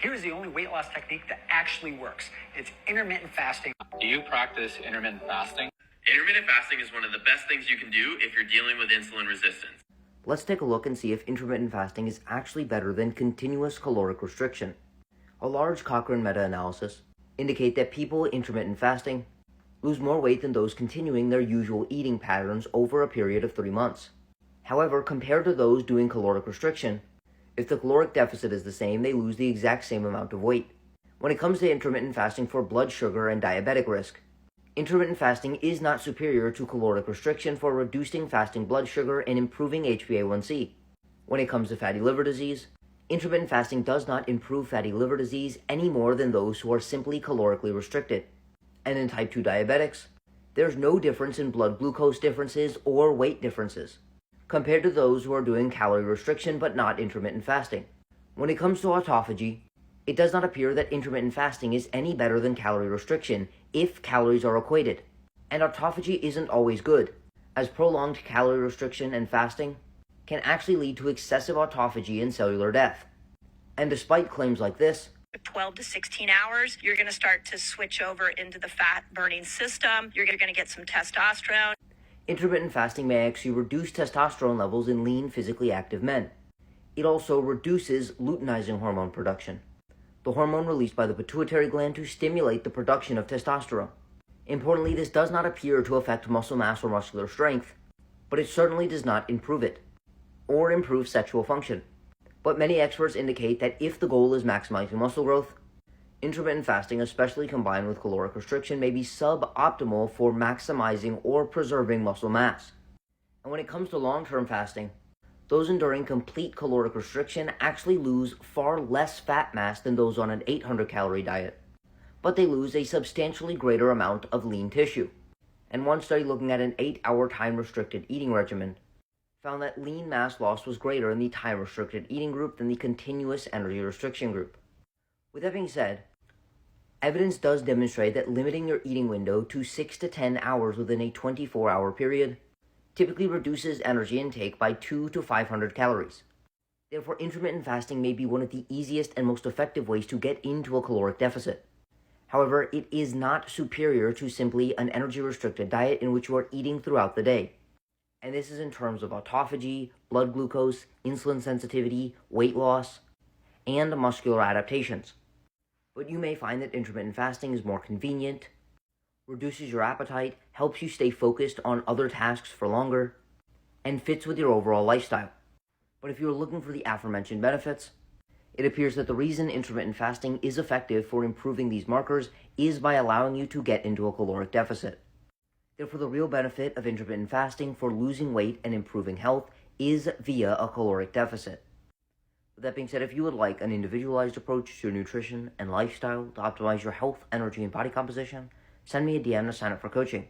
Here's the only weight loss technique that actually works. It's intermittent fasting. Do you practice intermittent fasting? Intermittent fasting is one of the best things you can do if you're dealing with insulin resistance. Let's take a look and see if intermittent fasting is actually better than continuous caloric restriction. A large Cochrane meta-analysis indicate that people intermittent fasting lose more weight than those continuing their usual eating patterns over a period of 3 months. However, compared to those doing caloric restriction, if the caloric deficit is the same, they lose the exact same amount of weight. When it comes to intermittent fasting for blood sugar and diabetic risk, intermittent fasting is not superior to caloric restriction for reducing fasting blood sugar and improving HbA1c. When it comes to fatty liver disease, intermittent fasting does not improve fatty liver disease any more than those who are simply calorically restricted. And in type 2 diabetics, there's no difference in blood glucose differences or weight differences compared to those who are doing calorie restriction but not intermittent fasting. When it comes to autophagy, it does not appear that intermittent fasting is any better than calorie restriction if calories are equated. And autophagy isn't always good, as prolonged calorie restriction and fasting can actually lead to excessive autophagy and cellular death. And despite claims like this, 12 to 16 hours, you're going to start to switch over into the fat burning system. You're going to get some testosterone. Intermittent fasting may actually reduce testosterone levels in lean, physically active men. It also reduces luteinizing hormone production, the hormone released by the pituitary gland to stimulate the production of testosterone. Importantly, this does not appear to affect muscle mass or muscular strength, but it certainly does not improve it, or improve sexual function. But many experts indicate that if the goal is maximizing muscle growth, intermittent fasting, especially combined with caloric restriction, may be suboptimal for maximizing or preserving muscle mass. And when it comes to long-term fasting, those enduring complete caloric restriction actually lose far less fat mass than those on an 800-calorie diet, but they lose a substantially greater amount of lean tissue. And one study looking at an 8-hour time-restricted eating regimen found that lean mass loss was greater in the time-restricted eating group than the continuous energy restriction group. With that being said, evidence does demonstrate that limiting your eating window to 6 to 10 hours within a 24-hour period typically reduces energy intake by 200 to 500 calories. Therefore, intermittent fasting may be one of the easiest and most effective ways to get into a caloric deficit. However, it is not superior to simply an energy-restricted diet in which you are eating throughout the day. And this is in terms of autophagy, blood glucose, insulin sensitivity, weight loss, and muscular adaptations. But you may find that intermittent fasting is more convenient, reduces your appetite, helps you stay focused on other tasks for longer, and fits with your overall lifestyle. But if you're looking for the aforementioned benefits, it appears that the reason intermittent fasting is effective for improving these markers is by allowing you to get into a caloric deficit. Therefore, the real benefit of intermittent fasting for losing weight and improving health is via a caloric deficit. With that being said, if you would like an individualized approach to your nutrition and lifestyle to optimize your health, energy, and body composition, send me a DM to sign up for coaching.